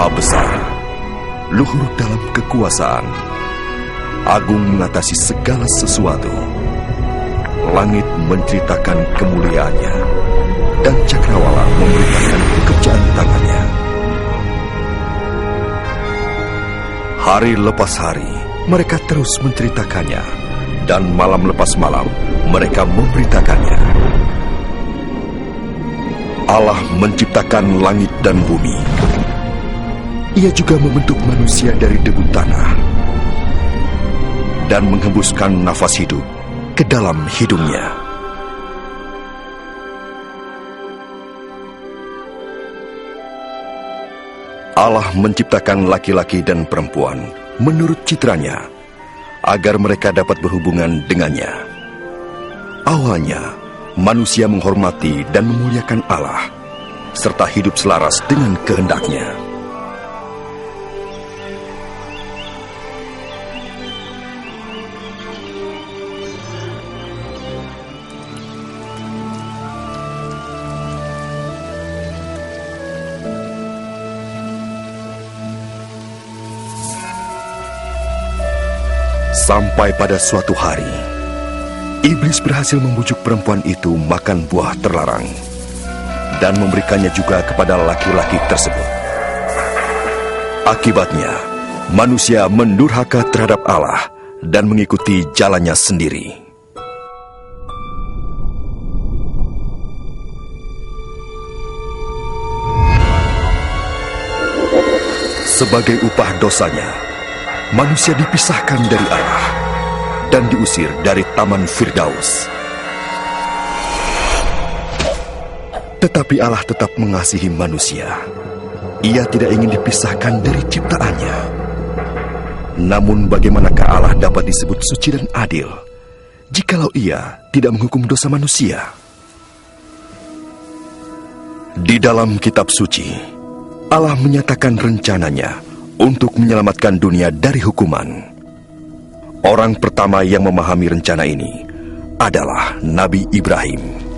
Maha Besar, luhur dalam kekuasaan, agung mengatasi segala sesuatu. Langit menceritakan kemuliaannya, dan cakrawala memberitakan pekerjaan tangannya. Hari lepas hari, mereka terus menceritakannya, dan malam lepas malam, mereka memberitakannya. Allah menciptakan langit dan bumi. Ia juga membentuk manusia dari debu tanah dan menghembuskan nafas hidup ke dalam hidungnya. Allah menciptakan laki-laki dan perempuan menurut citranya, agar mereka dapat berhubungan dengannya. Awalnya, manusia menghormati dan memuliakan Allah, serta hidup selaras dengan kehendaknya. Sampai pada suatu hari, iblis berhasil membujuk perempuan itu makan buah terlarang dan memberikannya juga kepada laki-laki tersebut. Akibatnya, manusia mendurhaka terhadap Allah dan mengikuti jalannya sendiri. Sebagai upah dosanya, manusia dipisahkan dari Allah dan diusir dari Taman Firdaus. Tetapi Allah tetap mengasihi manusia. Ia tidak ingin dipisahkan dari ciptaannya. Namun bagaimanakah Allah dapat disebut suci dan adil jikalau Ia tidak menghukum dosa manusia? Di dalam kitab suci, Allah menyatakan rencananya untuk menyelamatkan dunia dari hukuman. Orang pertama yang memahami rencana ini adalah Nabi Ibrahim.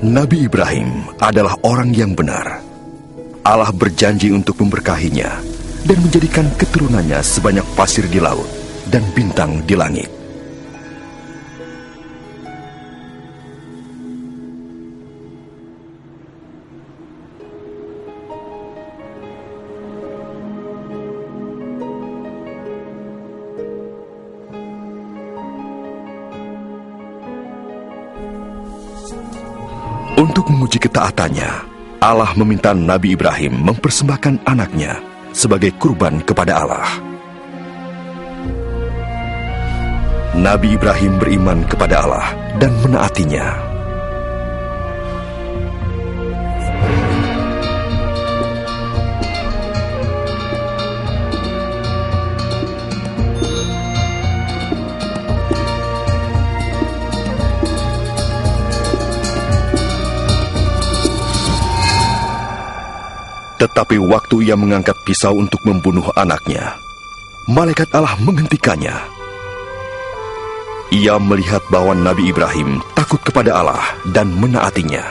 Nabi Ibrahim adalah orang yang benar. Allah berjanji untuk memberkahinya dan menjadikan keturunannya sebanyak pasir di laut dan bintang di langit. Untuk menguji ketaatannya, Allah meminta Nabi Ibrahim mempersembahkan anaknya sebagai kurban kepada Allah. Nabi Ibrahim beriman kepada Allah dan menaatinya. Tetapi waktu ia mengangkat pisau untuk membunuh anaknya, malaikat Allah menghentikannya. Ia melihat bahwa Nabi Ibrahim takut kepada Allah dan menaatinya.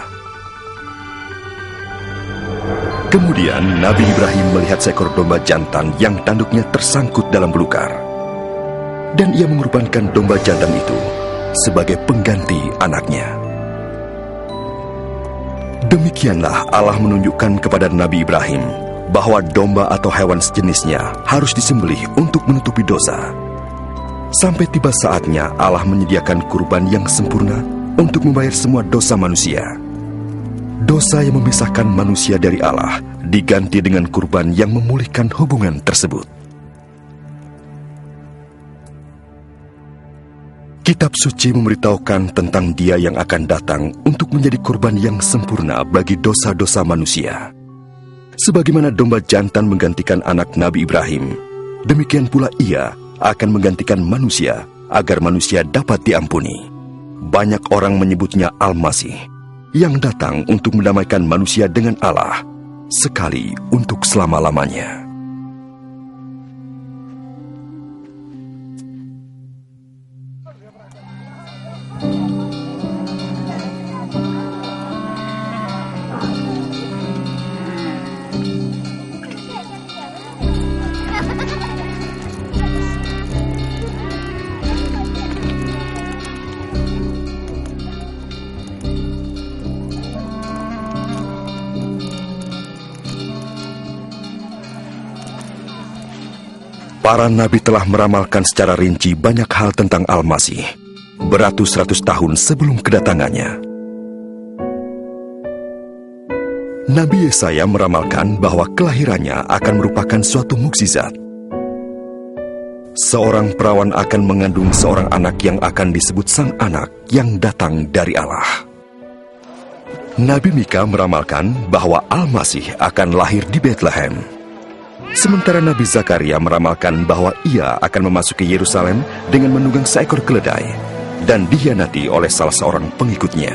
Kemudian Nabi Ibrahim melihat seekor domba jantan yang tanduknya tersangkut dalam belukar. Dan ia mengorbankan domba jantan itu sebagai pengganti anaknya. Demikianlah Allah menunjukkan kepada Nabi Ibrahim bahwa domba atau hewan sejenisnya harus disembelih untuk menutupi dosa. Sampai tiba saatnya Allah menyediakan kurban yang sempurna untuk membayar semua dosa manusia. Dosa yang memisahkan manusia dari Allah diganti dengan kurban yang memulihkan hubungan tersebut. Kitab suci memberitahukan tentang Dia yang akan datang untuk menjadi kurban yang sempurna bagi dosa-dosa manusia. Sebagaimana domba jantan menggantikan anak Nabi Ibrahim, demikian pula Ia akan menggantikan manusia agar manusia dapat diampuni. Banyak orang menyebutnya Al-Masih, yang datang untuk mendamaikan manusia dengan Allah, sekali untuk selama-lamanya. Para nabi telah meramalkan secara rinci banyak hal tentang Al-Masih, beratus-ratus tahun sebelum kedatangannya. Nabi Yesaya meramalkan bahwa kelahirannya akan merupakan suatu mukjizat. Seorang perawan akan mengandung seorang anak yang akan disebut sang anak yang datang dari Allah. Nabi Mika meramalkan bahwa Al-Masih akan lahir di Bethlehem. Sementara Nabi Zakaria meramalkan bahwa ia akan memasuki Yerusalem dengan menunggang seekor keledai dan dikhianati oleh salah seorang pengikutnya.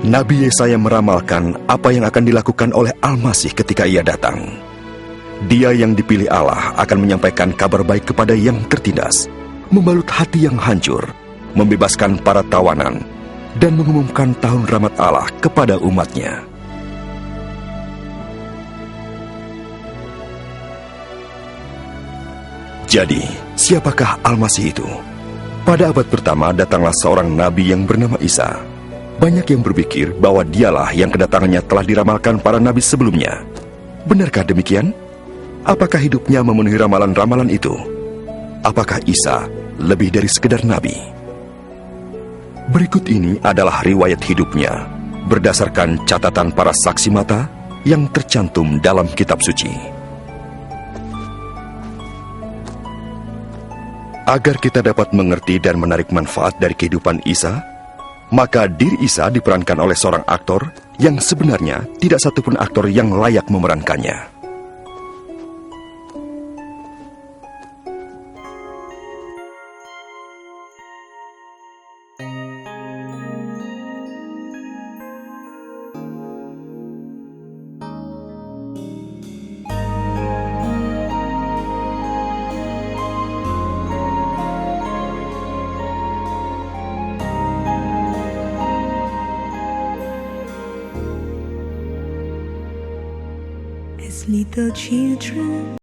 Nabi Yesaya meramalkan apa yang akan dilakukan oleh Al-Masih ketika ia datang. Dia yang dipilih Allah akan menyampaikan kabar baik kepada yang tertindas, membalut hati yang hancur, membebaskan para tawanan, dan mengumumkan tahun rahmat Allah kepada umatnya. Jadi, siapakah Al-Masih itu? Pada abad pertama datanglah seorang nabi yang bernama Isa. Banyak yang berpikir bahwa dialah yang kedatangannya telah diramalkan para nabi sebelumnya. Benarkah demikian? Apakah hidupnya memenuhi ramalan-ramalan itu? Apakah Isa lebih dari sekedar nabi? Berikut ini adalah riwayat hidupnya, berdasarkan catatan para saksi mata yang tercantum dalam kitab suci. Agar kita dapat mengerti dan menarik manfaat dari kehidupan Isa, maka diri Isa diperankan oleh seorang aktor yang sebenarnya tidak satupun aktor yang layak memerankannya. As little children